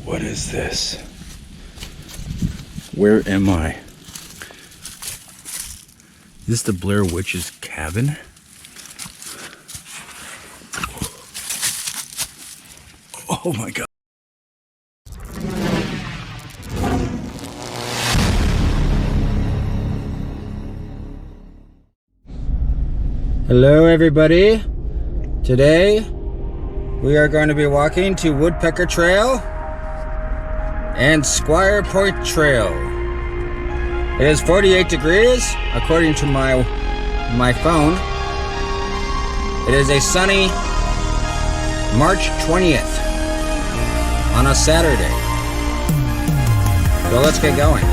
What is this? Where am I? Is this the Blair Witch's cabin? Oh my God. Hello everybody. Today we are going to be walking to Woodpecker Trail and Squire Point Trail. It is 48 degrees according to my phone. It is a sunny March 20th on a Saturday. So let's get going.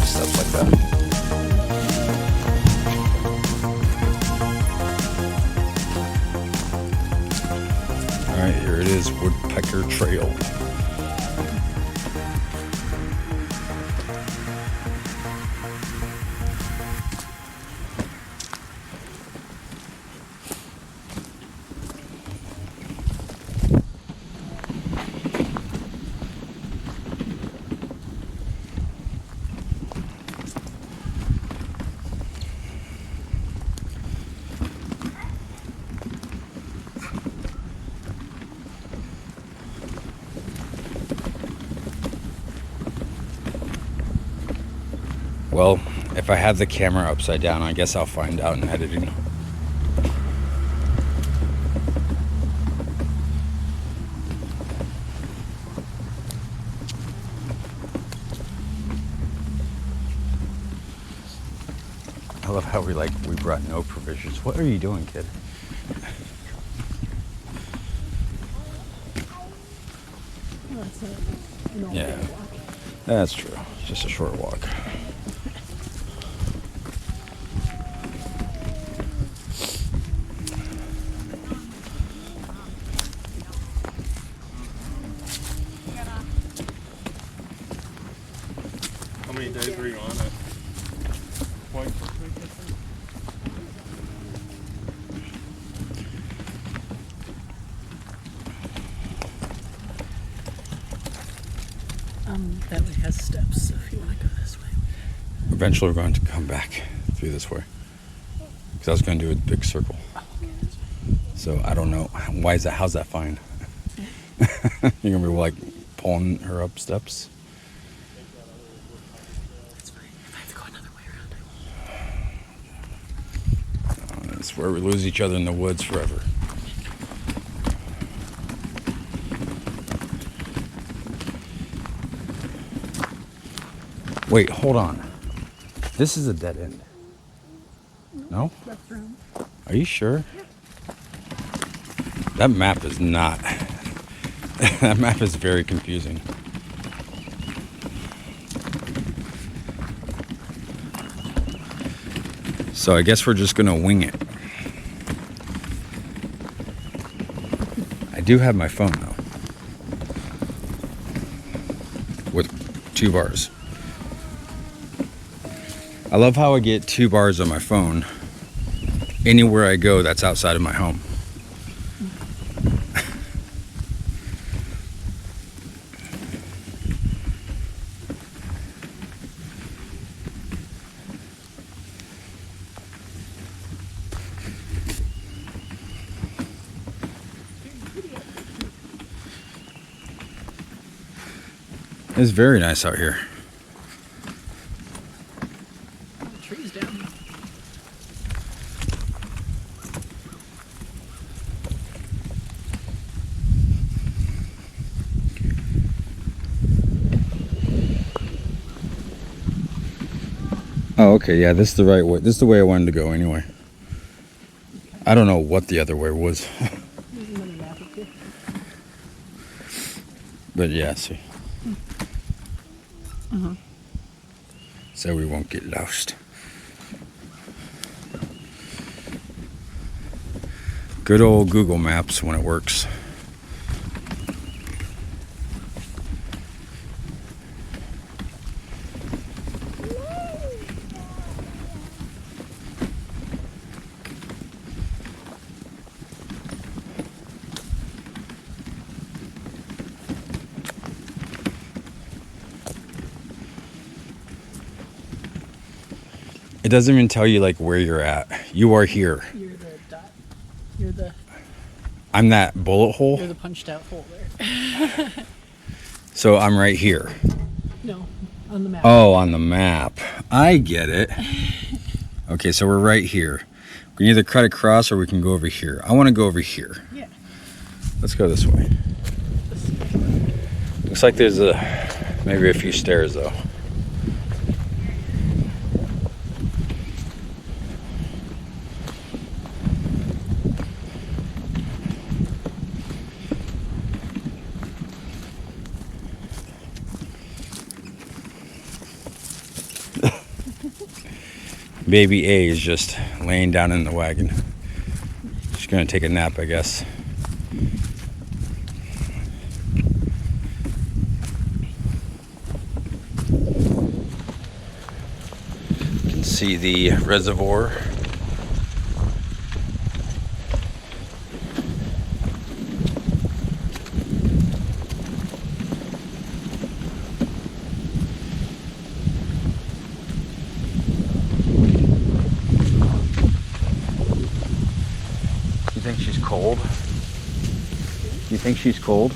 Stuff like that. All right, here it is, Woodpecker Trail. Well, if I have the camera upside down, I guess I'll find out in editing. I love how we brought no provisions. What are you doing, kid? Yeah, that's true. Just a short walk. How many days were you on it? Point. That way has steps, so if you want to go this way. Eventually we're going to come back through this way. Because I was going to do a big circle. So I don't know. How's that fine? You're going to be like pulling her up steps? That's fine. If I have to go another way around, I will. It's where we lose each other in the woods forever. Wait, hold on. This is a dead end. No? Left room. Are you sure? Yeah. That map is not. That map is very confusing. So I guess we're just gonna wing it. I do have my phone though. With 2 bars. I love how I get 2 bars on my phone anywhere I go that's outside of my home. It's very nice out here. The trees down. Oh, okay, yeah, this is the right way. This is the way I wanted to go anyway. I don't know what the other way was. There's another map up here. But yeah, see. Uh-huh. So we won't get lost. Good old Google Maps when it works. It doesn't even tell you like where you're at. You are here. You're the dot. You're the I'm that bullet hole. you're the punched out hole there. So I'm right here. No, on the map. Oh, on the map. I get it. Okay, so we're right here. We can either cut across or we can go over here. I want to go over here. Yeah. Let's go this way. Looks like there's maybe a few stairs though. Baby A is just laying down in the wagon. She's gonna take a nap, I guess. You can see the reservoir. You think she's cold? You think she's cold?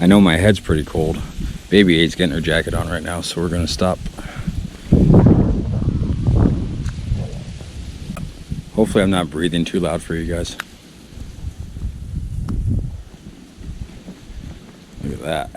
I know my head's pretty cold. Baby A's getting her jacket on right now, so we're gonna stop. Hopefully I'm not breathing too loud for you guys. Look at that.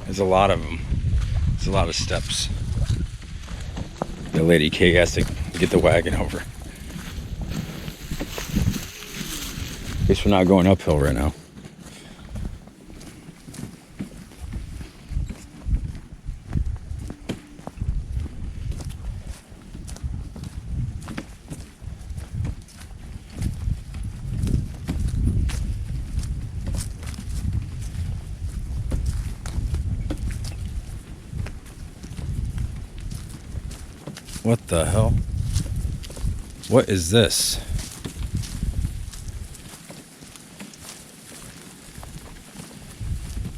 There's a lot of them. There's a lot of steps. The lady K has to get the wagon over. At least we're not going uphill right now. What the hell? What is this?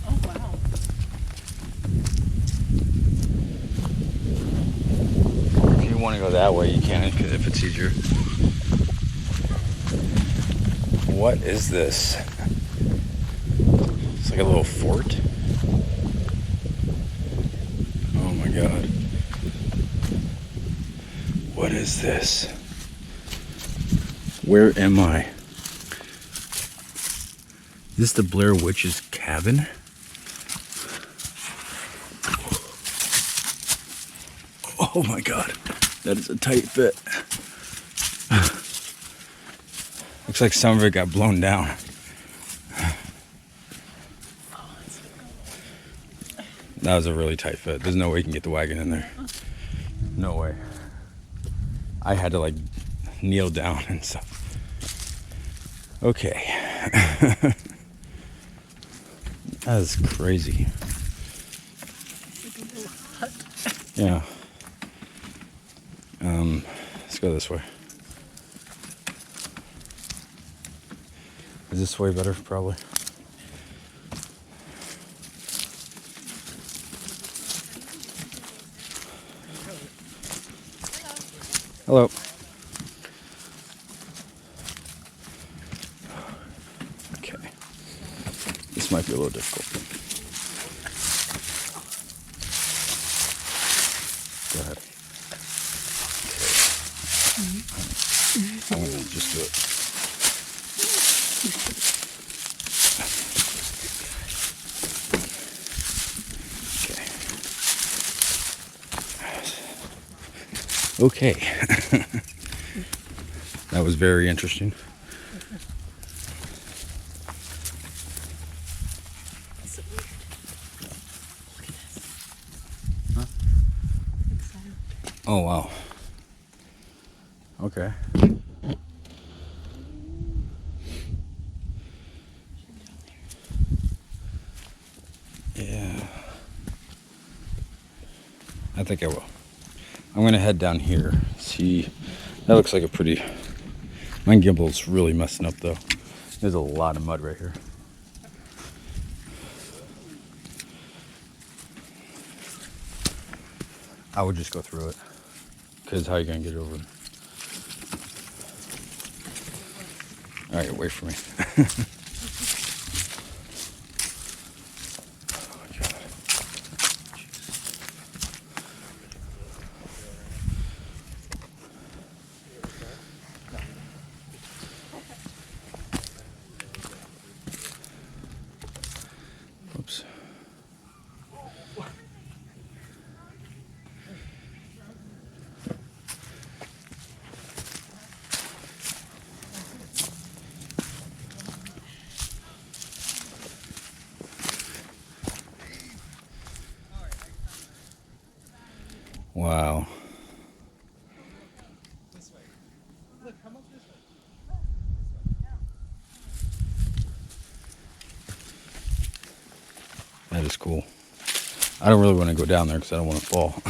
Oh wow. If you want to go that way, you can, if it's easier. What is this? It's like a little fort. Oh my god. What is this? Where am I? Is this the Blair Witch's cabin? Oh my god, that is a tight fit. Looks like some of it got blown down. That was a really tight fit. There's no way you can get the wagon in there. No way. I had to like kneel down and stuff. Okay. That is crazy. Yeah. Let's go this way. Is this way better? Probably. Hello. Okay. This might be a little difficult. Go ahead. Okay. I'm gonna just do it. Okay. That was very interesting. So weird. Look at this. Huh? Oh, wow. Okay. Yeah. I think I will. I'm gonna head down here. See, that looks like a pretty... My gimbal's really messing up though. There's a lot of mud right here. I would just go through it. Because how are you gonna get over it? Alright, wait for me. Oh my God. Oops. Wow. That is cool. I don't really want to go down there because I don't want to fall.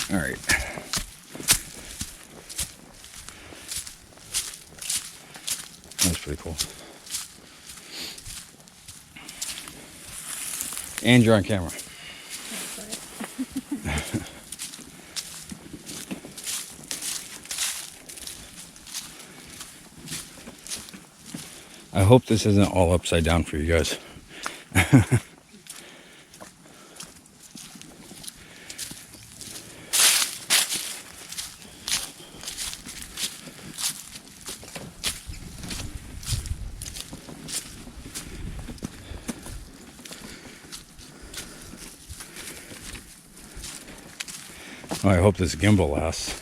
All right. That's pretty cool. And you're on camera. I hope this isn't all upside down for you guys. Oh, I hope this gimbal lasts.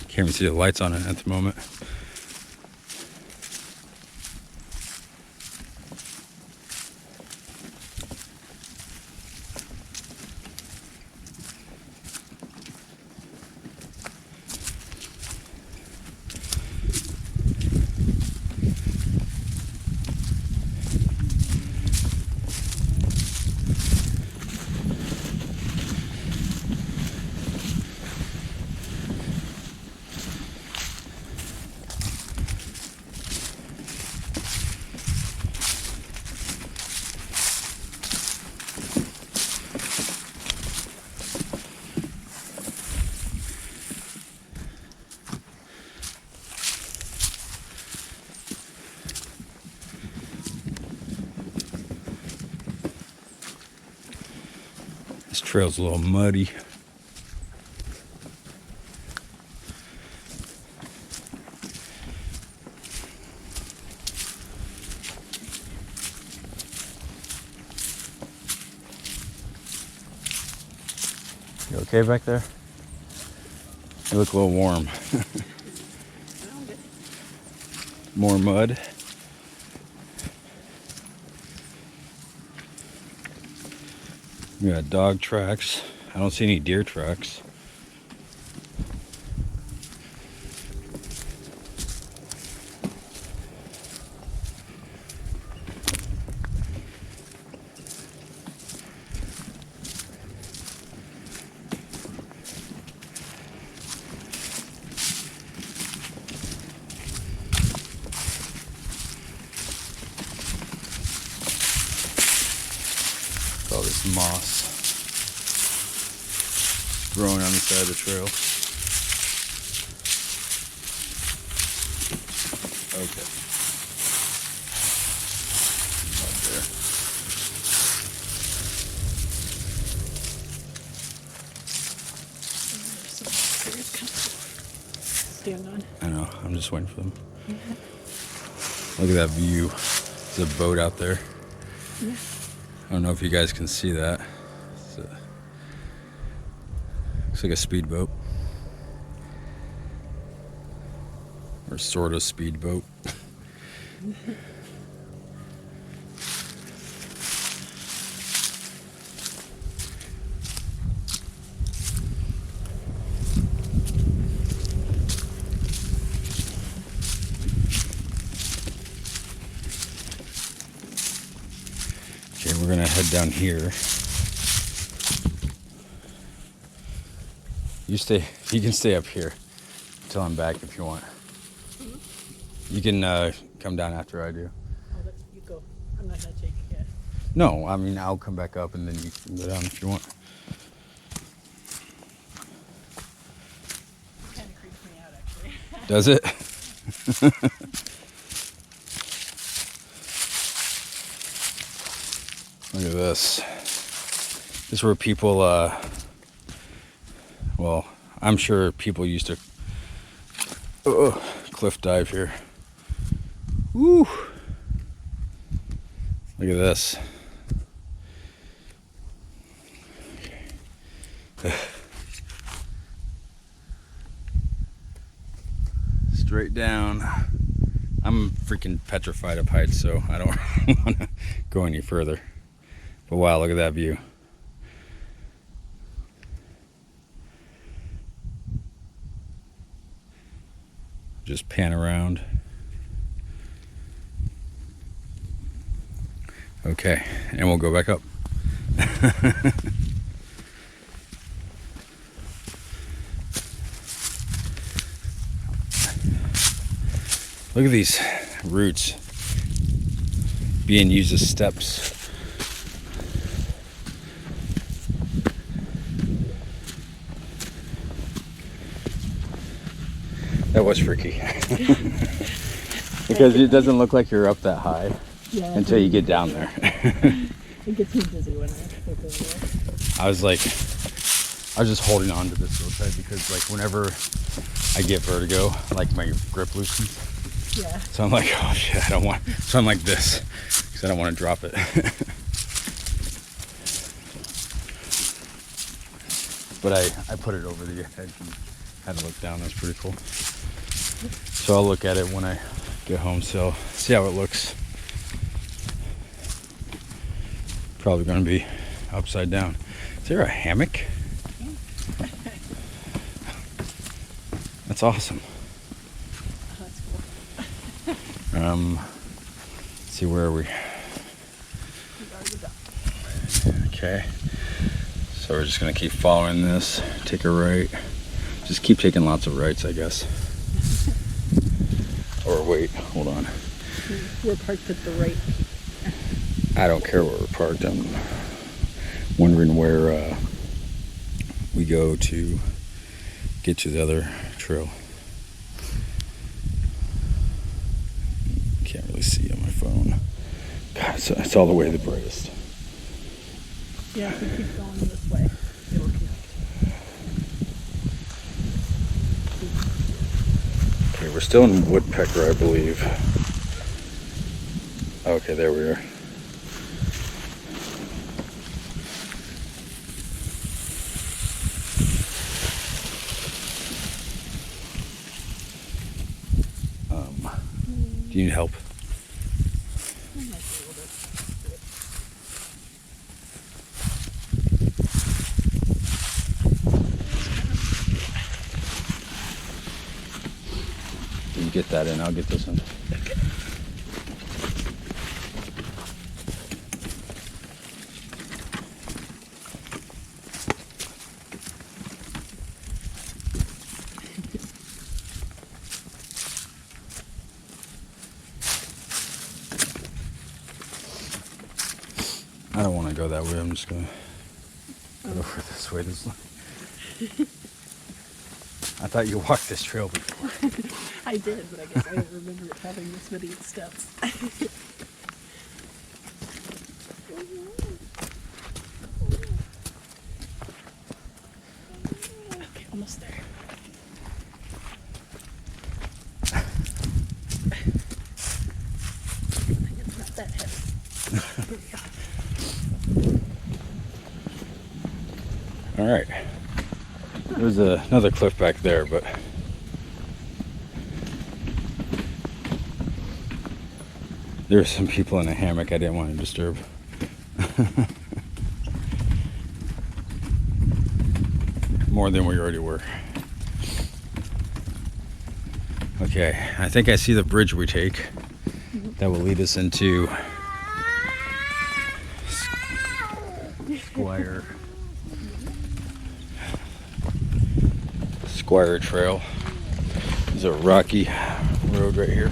Can't even see the lights on it at the moment. Trail's a little muddy. You okay back there? You look a little warm. Found it. More mud. We got dog tracks. I don't see any deer tracks. All this moss growing on the side of the trail. Okay. Up there. Stand on. I know, I'm just waiting for them. Look at that view. There's a boat out there. Yeah. I don't know if you guys can see that. Looks like a speedboat. Or sort of speedboat. Okay, we're gonna head down here. You can stay up here until I'm back if you want. You can come down after I do. I'll let you go. I'm not gonna take it yet. No, I mean, I'll come back up and then you can go down if you want. Kind of creeps me out, actually. Does it? Look at this. This is where people, well, I'm sure people used to cliff dive here. Woo! Look at this. Straight down. I'm freaking petrified of heights, so I don't want to go any further. But wow, look at that view. Just pan around. Okay, and we'll go back up. Look at these roots being used as steps. That was freaky. Because it doesn't look like you're up that high until you get down there. It gets me dizzy when I look over there. I was just holding on to this real tight because like whenever I get vertigo, like my grip loosens. Yeah. So I'm like, oh shit, I don't want, so I'm like this because I don't want to drop it. But I put it over the edge and had to look down. That's pretty cool. So I'll look at it when I get home. So see how it looks. Probably going to be upside down. Is there a hammock? That's awesome. That's cool. Let's see, where are we? We've already got. Okay. So we're just gonna keep following this. Take a right. Just keep taking lots of rights, I guess. Or wait, hold on. We're parked at the right. I don't care where we're parked. I'm wondering where we go to get to the other trail. Can't really see on my phone. God, it's all the way the brightest. Yeah, if we keep going this way. we're still in Woodpecker, I believe. Okay, there we are. Do you need help? I might be able to. You get that in, I'll get this one. I don't want to go that way. I'm just going to go over this way. I thought you walked this trail before. I did, but I guess I didn't remember it having this many steps. Okay, almost there. I think it's not that heavy. Here we go. All right. There's another cliff back there, but there were some people in a hammock I didn't want to disturb. More than we already were. Okay, I think I see the bridge we take that will lead us into Squire Trail. There's a rocky road right here.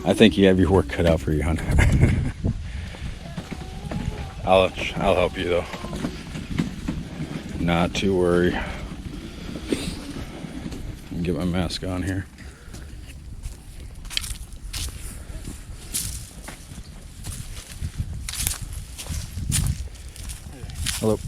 I think you have your work cut out for you, hon. I'll help you though. Not to worry. Get my mask on here. Hello.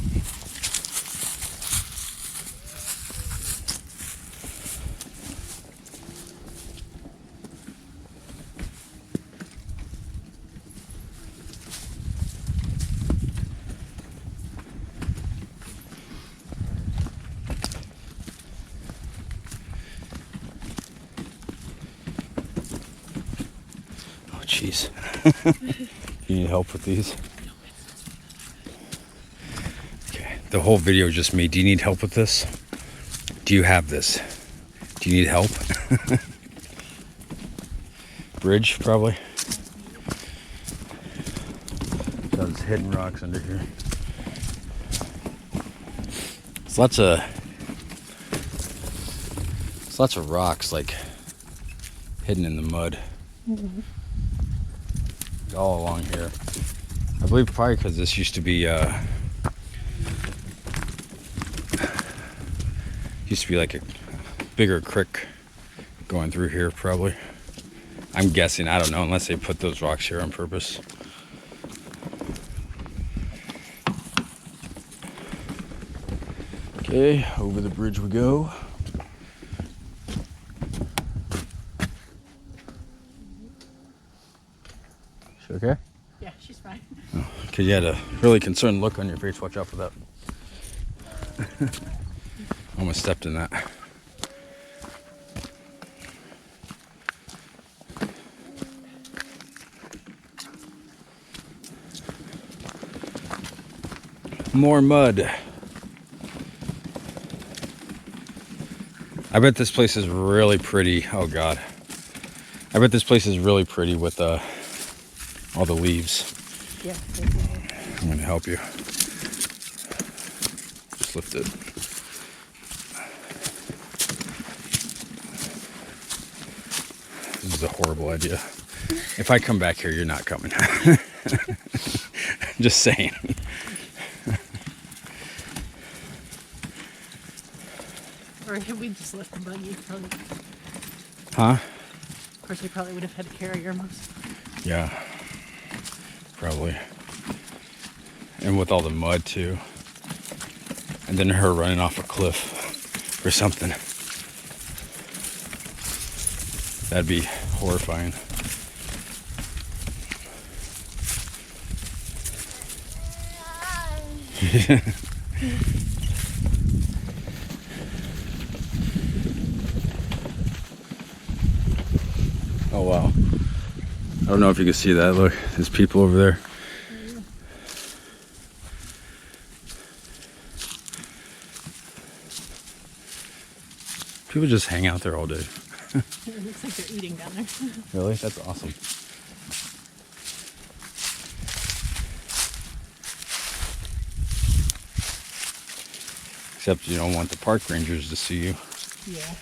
Oh, jeez. You need help with these? The whole video is just me. Do you need help with this? Do you have this? Do you need help? Bridge, probably. There's hidden rocks under here. There's lots of rocks like hidden in the mud. Mm-hmm. All along here. I believe probably because this used to be like a bigger creek going through here, probably. I'm guessing, I don't know, unless they put those rocks here on purpose. Okay, over the bridge we go. She okay? Yeah, she's fine. Oh, because you had a really concerned look on your face. Watch out for that. Almost stepped in that. More mud. I bet this place is really pretty. Oh God. I bet this place is really pretty with all the leaves. Yeah. I'm gonna help you. Just lift it. This is a horrible idea. If I come back here, you're not coming. Just saying. Or if we just left the buggy, probably. Huh? Of course, we probably would have had to carry her most. Yeah. Probably. And with all the mud too. And then her running off a cliff or something. That'd be horrifying. Oh wow. I don't know if you can see that. Look, there's people over there. People just hang out there all day. It looks like they're eating down there. Really? That's awesome. Except you don't want the park rangers to see you. Yeah.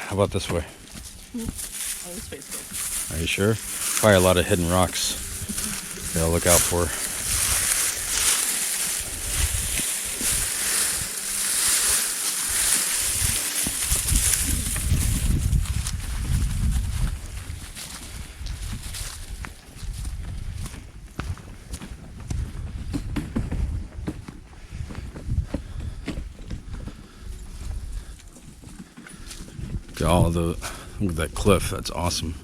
How about this way? Oh, this way's good. Are you sure? Probably a lot of hidden rocks. Gotta look out for. Look at that cliff. That's awesome.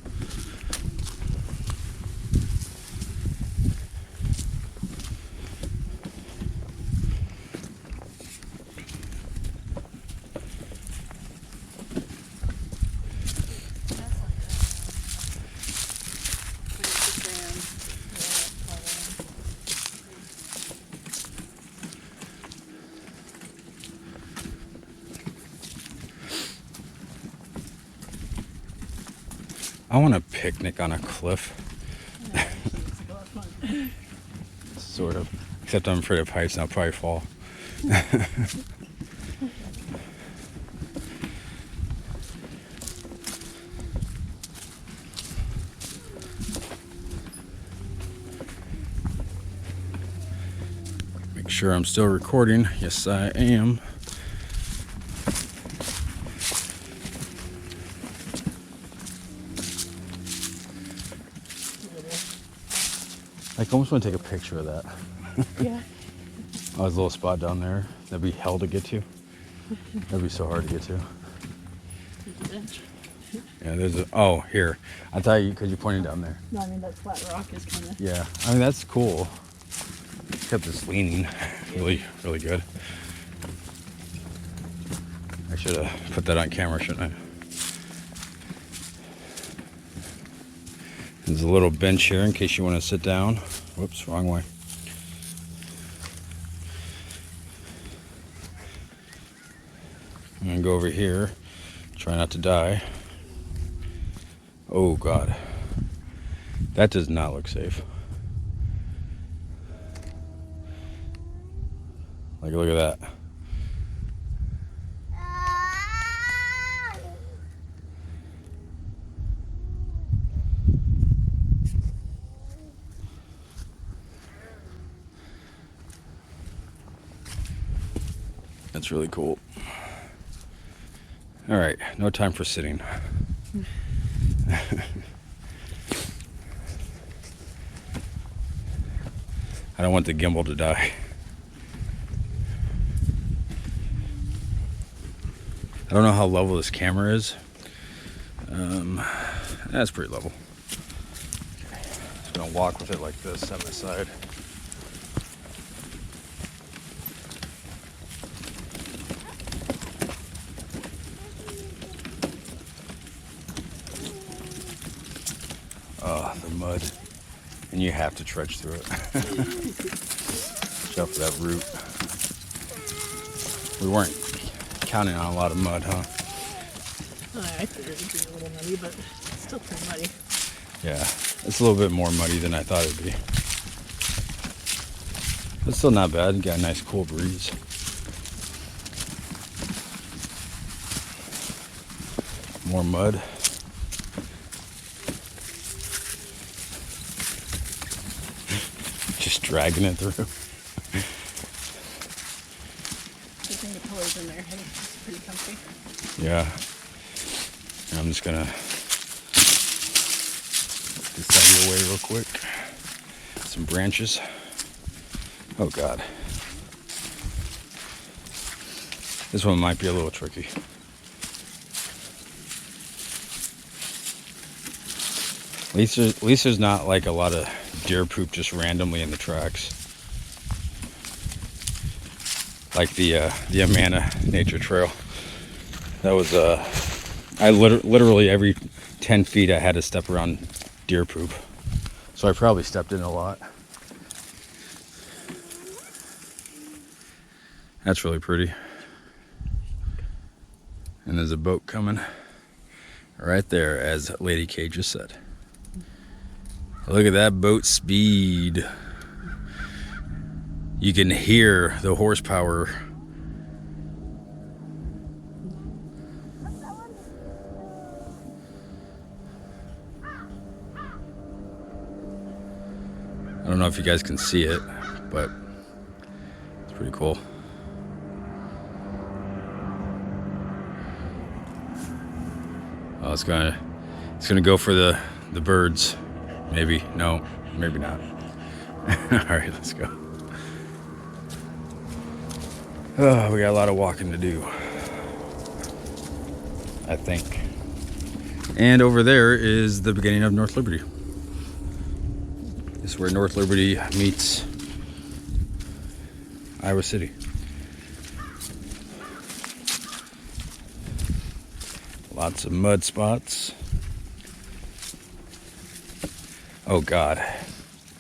I want a picnic on a cliff. Yeah, it looks like a lot of fun. Sort of. Except I'm afraid of heights and I'll probably fall. Make sure I'm still recording. Yes, I am. I almost want to take a picture of that. Yeah. Oh, there's a little spot down there. That'd be hell to get to. That'd be so hard to get to. Yeah, there's a. Oh, here. I thought you, because you pointed down there. No, I mean that flat rock is kind of. Yeah, I mean that's cool. Except it's leaning really, really good. I should have put that on camera, shouldn't I? There's a little bench here in case you want to sit down. Whoops, wrong way. I'm gonna go over here. Try not to die. Oh God. That does not look safe. Like, look at that. That's really cool. All right, no time for sitting. I don't want the gimbal to die. I don't know how level this camera is. That's pretty level. Okay. Just gonna walk with it like this, side by side. Oh, the mud. And you have to trudge through it. Watch out for that root. We weren't counting on a lot of mud, huh? I figured it'd be a little muddy, but it's still pretty muddy. Yeah, it's a little bit more muddy than I thought it'd be. But still not bad. Got a nice cool breeze. More mud. Just dragging it through. I think the color's in there. think it's pretty comfy. Yeah. And I'm just gonna get this out of your way real quick. Some branches. Oh God. This one might be a little tricky. At least there's not like a lot of deer poop just randomly in the tracks. Like the Amana Nature Trail. That was I literally every 10 feet I had to step around deer poop. So I probably stepped in a lot. That's really pretty. And there's a boat coming right there, as Lady K just said. Look at that boat speed. You can hear the horsepower. I don't know if you guys can see it, but it's pretty cool. Oh, it's gonna go for the birds. Maybe. No, maybe not. All right, let's go. Oh, we got a lot of walking to do, I think. And over there is the beginning of North Liberty. This is where North Liberty meets Iowa City. Lots of mud spots. Oh God,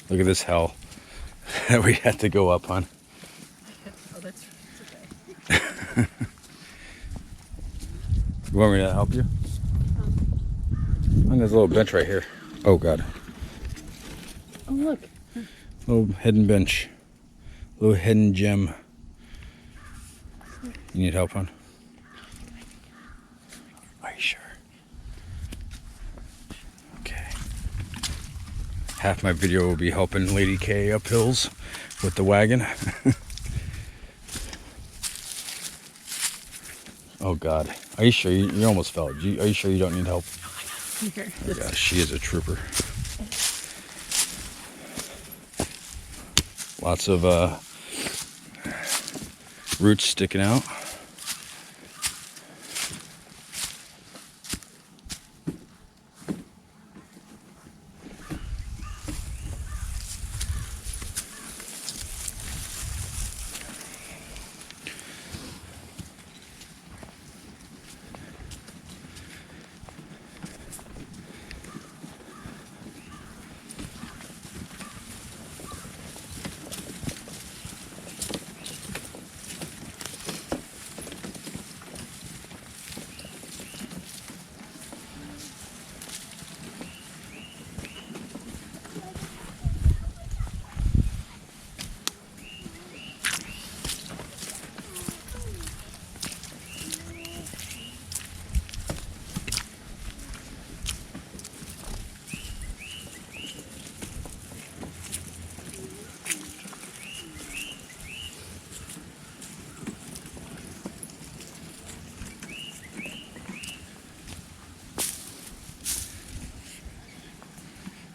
look at this hell that we had to go up on. Oh, that's okay. You want me to help you? Oh, there's a little bench right here. Oh God. Oh, look. Little hidden bench. Little hidden gem. You need help on? Are you sure? Okay. Half my video will be helping Lady K up hills with the wagon. Oh God. Are you sure? You almost fell. Are you sure you don't need help? Here. Oh gosh, she is a trooper. Lots of roots sticking out.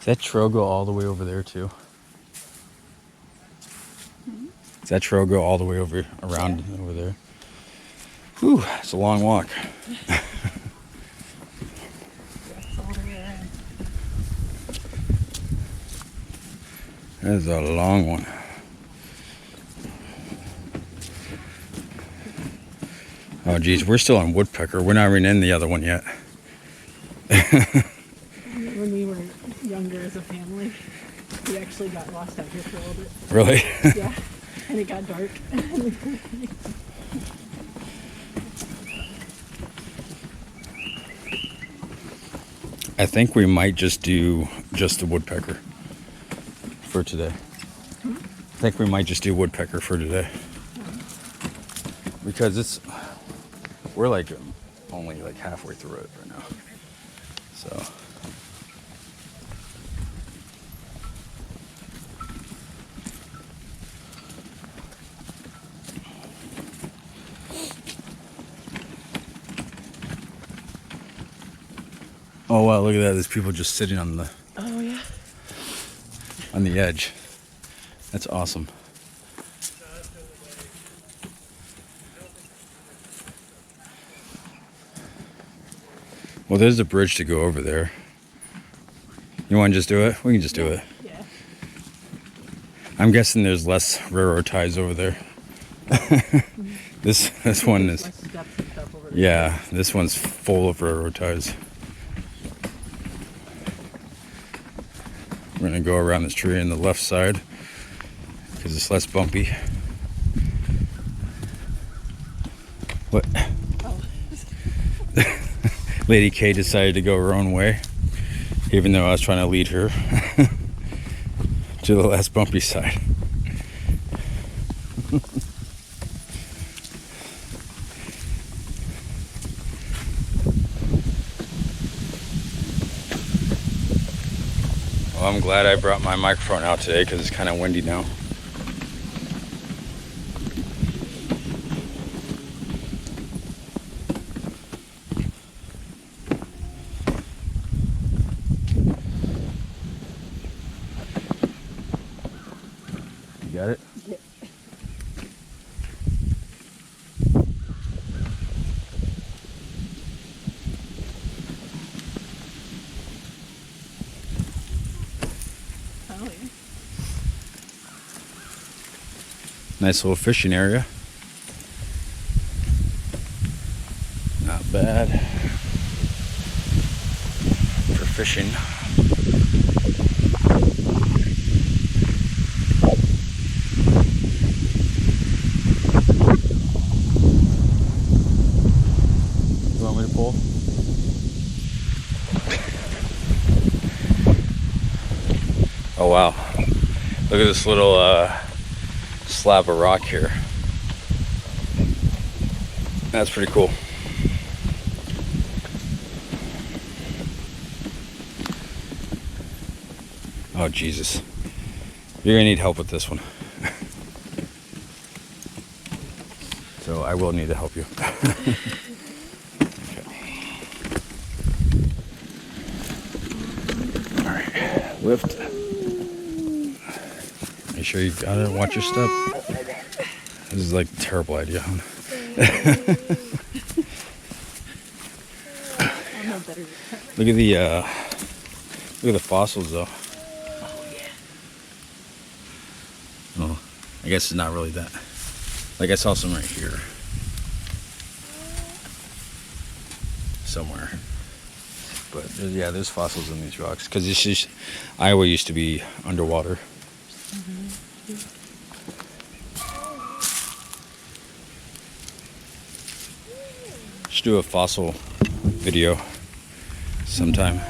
Does that trail go all the way over there too? Mm-hmm. Does that trail go all the way over around over there? Whew, it's a long walk. Yes, all the way around. That is a long one. Oh geez, we're still on Woodpecker. We're not even in the other one yet. When we were younger as a family, we actually got lost out here for a little bit. Really? Yeah, and it got dark. I think we might just do just the Woodpecker for today. I think we might just do Woodpecker for today. Because we're like only like halfway through it right now. So. Oh wow, look at that. There's people just sitting on the Oh yeah. edge. That's awesome. Well, there's a bridge to go over there. You want to just do it? We can just do it. Yeah. I'm guessing there's less railroad ties over there. This one is. Less steps and stuff over there. Yeah, this one's full of railroad ties. We're gonna go around this tree on the left side because it's less bumpy. What? Oh. Lady K decided to go her own way, even though I was trying to lead her to the less bumpy side. Well, I'm glad I brought my microphone out today because it's kind of windy now. You got it? Yeah. Oh yeah. Nice little fishing area. Not bad for fishing. You want me to pull? Oh wow. Look at this little slab of rock here. That's pretty cool. Oh Jesus. You're gonna need help with this one. So I will need to help you. Okay. Alright. Lift. Make sure you got it. Watch your step. This is like a terrible idea, huh? I'm no better. Look at the fossils though. Oh yeah. Oh, I guess it's not really that. Like I saw some right here. Somewhere. But yeah, there's fossils in these rocks. Because this is, Iowa used to be underwater. Should do a fossil video sometime.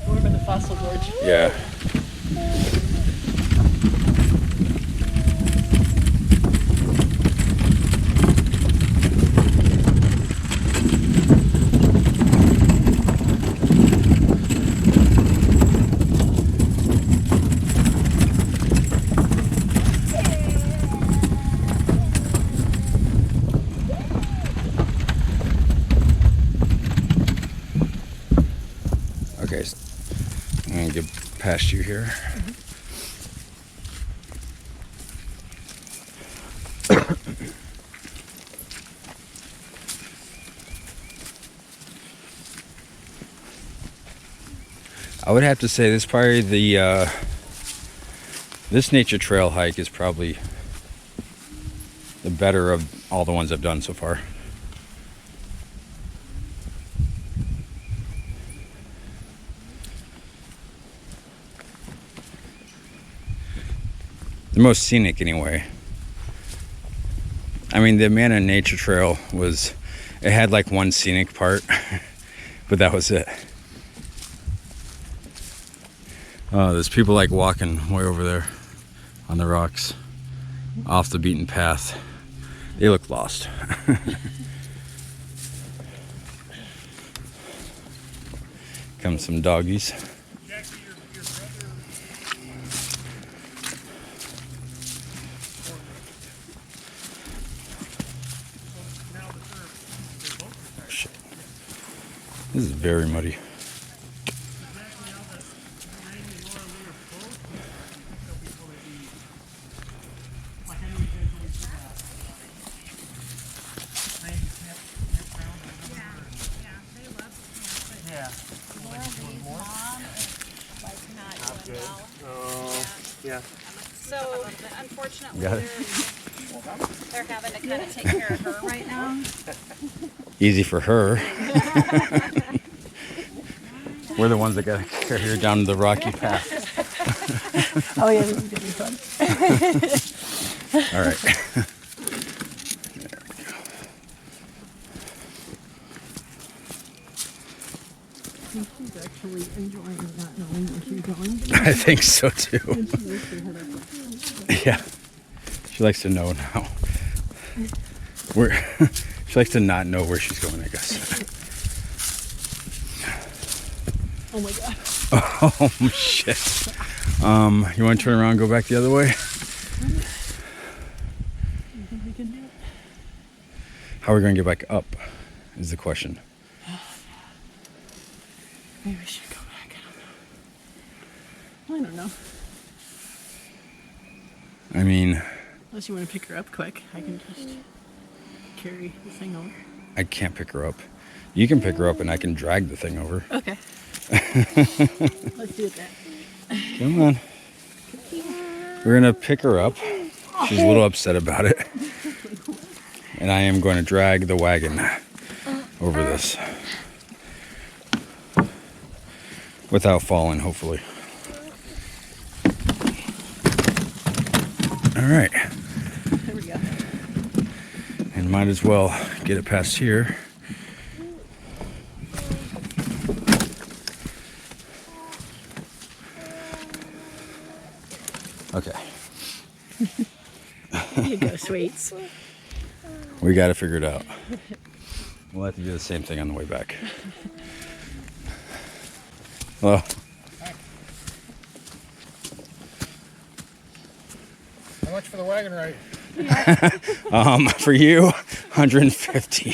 Over by the fossil gorge. Yeah. Okay, so I'm gonna get past you here. I would have to say this probably this nature trail hike is probably the better of all the ones I've done so far. The most scenic anyway. I mean, the Amana Nature Trail it had like one scenic part, but that was it. Oh, there's people like walking way over there on the rocks, off the beaten path. They look lost. Come some doggies. Jackie, your brother. Now the third. Shit. This is very muddy. Yeah. Laurie's mom is like not doing well. Oh, yeah. So unfortunately, Got it. they're having to kind of take care of her right now. Easy for her. We're the ones that got to carry her down the rocky path. Oh yeah, this is gonna be fun. All right. I think she's actually enjoying not knowing where she's going. I think so too. And she lifts her head up like, Yeah. She likes to know now. Where she likes to not know where she's going, I guess. oh my god. Oh shit. You want to turn around and go back the other way? You think we can do it? How are we going to get back up is the question. Maybe we should go back. I don't know. I mean, Unless you want to pick her up quick, I can just carry the thing over. I can't pick her up. You can pick her up and I can drag the thing over. Okay. Let's do it then. Come on. We're going to pick her up. She's a little upset about it. And I am going to drag the wagon over this. Without falling, hopefully. All right. There we go. And might as well get it past here. Okay. Here you go, sweets. We got to figure it out. We'll have to do the same thing on the way back. Hello. How much for the wagon ride? For you, 150.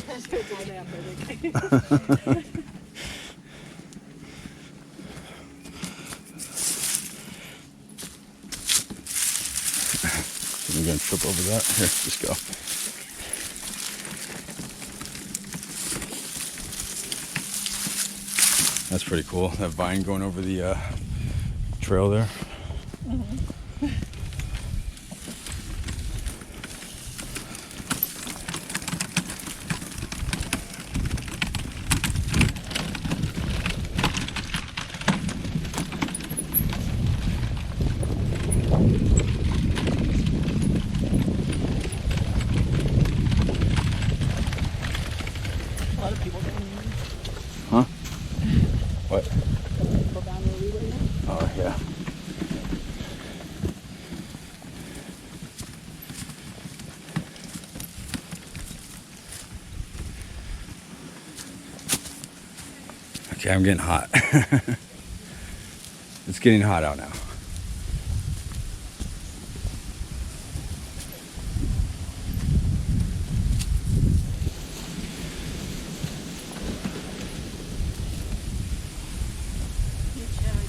Just go do a nap, I think. I'm going to trip over that. Here, just go. That's pretty cool. That vine going over the trail there. A lot of people down Huh? What? People down where we were. Oh, yeah. Okay, I'm getting hot. It's getting hot out now. I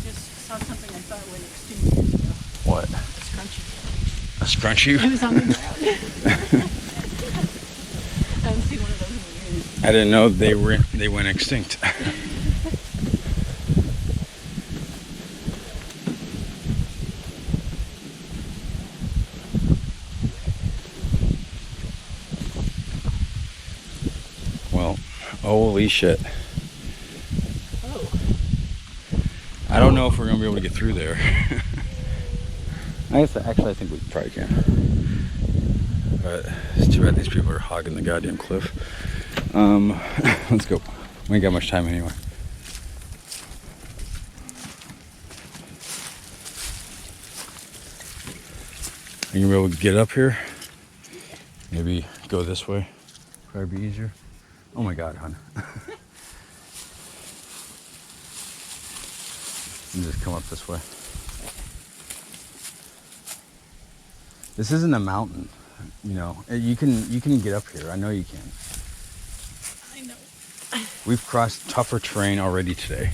just saw something I thought went extinct years ago. What? A scrunchie. A scrunchie? It was on the ground. I haven't seen one of those in years. I didn't know they went extinct. Well, holy shit. Oh. I don't know if we're gonna be able to get through there. I think we probably can. But it's too bad these people are hogging the goddamn cliff. Let's go. We ain't got much time anyway. Are you gonna be able to get up here? Maybe go this way. Probably be easier. Oh my god, hon. And just come up this way. This isn't a mountain, you know. You can get up here. I know you can. I know. We've crossed tougher terrain already today.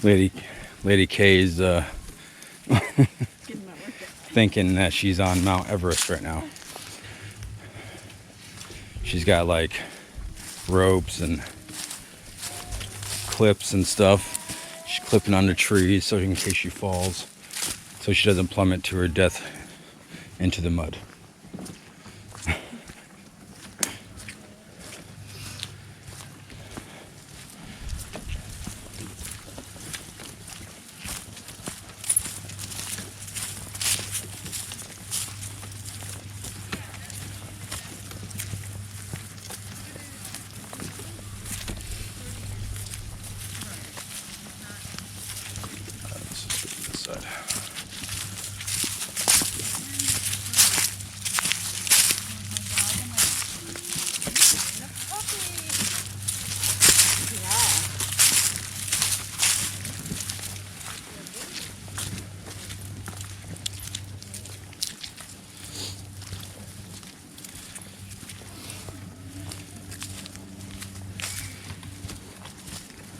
Lady K's Getting my workout. thinking that she's on Mount Everest right now. She's got like ropes and clips and stuff. She's clipping onto trees so in case she falls, so she doesn't plummet to her death into the mud. Let's just get to this side.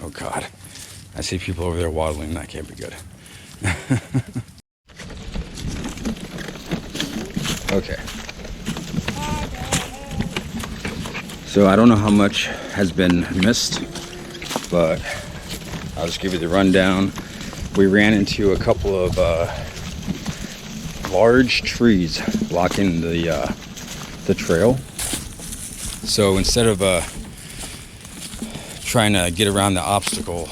Oh God, I see people over there waddling. That can't be good. Okay. So I don't know how much has been missed, but I'll just give you the rundown. We ran into a couple of large trees blocking the trail. So instead of trying to get around the obstacle,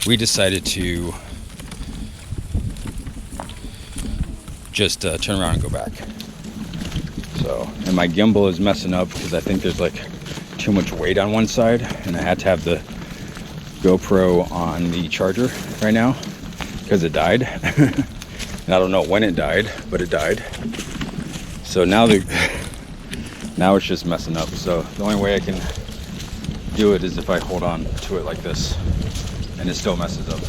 we decided to just turn around and go back. So, and my gimbal is messing up because I think there's like too much weight on one side, and I had to have the GoPro on the charger right now because it died. And I don't know when it died, but it died. So now now it's just messing up. So the only way I can do it is if I hold on to it like this, and it still messes up.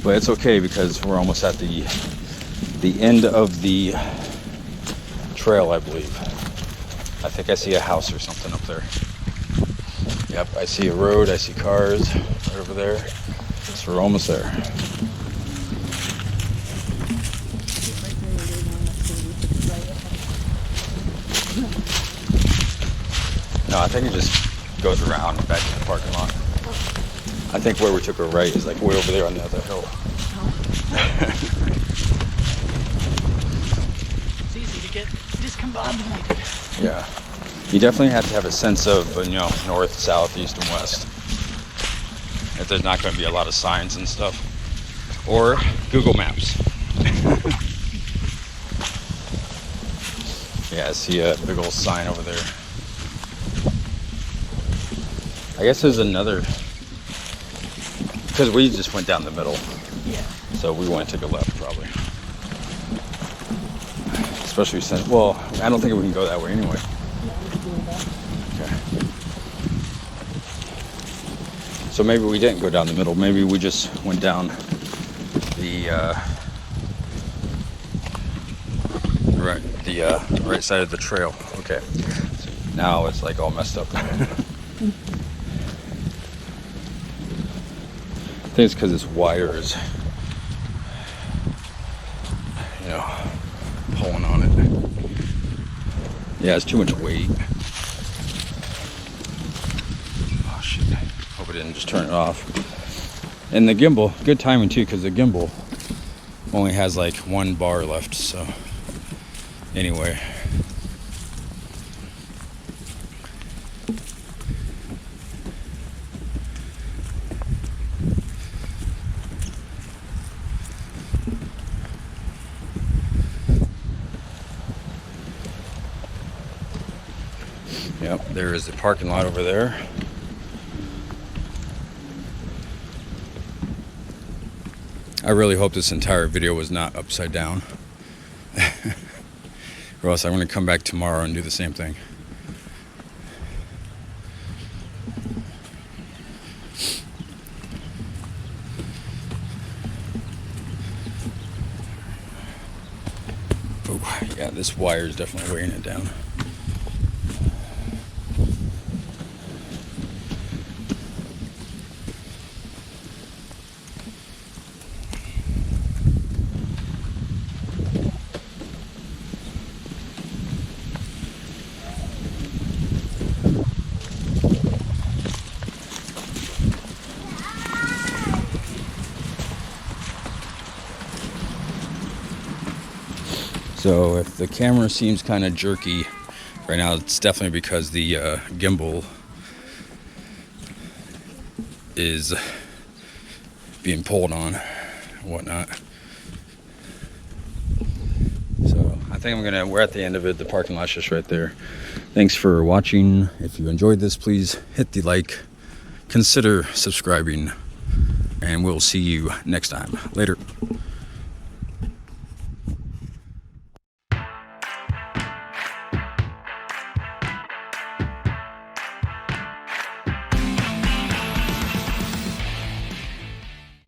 But it's okay because we're almost at the end of the trail, I believe. I think I see a house or something up there. Yep, I see a road, I see cars right over there. So we're almost there. No, I think it just goes around back to the parking lot. I think where we took a right is like way over there on the other hill. It's easy to get discombobulated. Yeah. You definitely have to have a sense of, north, south, east, and west. If there's not going to be a lot of signs and stuff. Or Google Maps. Yeah, I see a big old sign over there. I guess there's another, because we just went down the middle. Yeah. So we want to take a left probably. Especially since, well, I don't think we can go that way anyway. Okay. So maybe we didn't go down the middle. Maybe we just went down the right side of the trail. Okay. So now it's like all messed up. I think it's because this wire is, pulling on it. Yeah, it's too much weight. Oh shit! Hope I didn't just turn it off. And the gimbal, good timing too, because the gimbal only has like one bar left. So anyway. Yep, there is the parking lot over there. I really hope this entire video was not upside down. Or else I'm going to come back tomorrow and do the same thing. Oh, yeah, this wire is definitely weighing it down. So if the camera seems kind of jerky right now, it's definitely because the gimbal is being pulled on and whatnot. So I think we're at the end of it. The parking lot's just right there. Thanks for watching. If you enjoyed this, please hit the like, consider subscribing, and we'll see you next time. Later.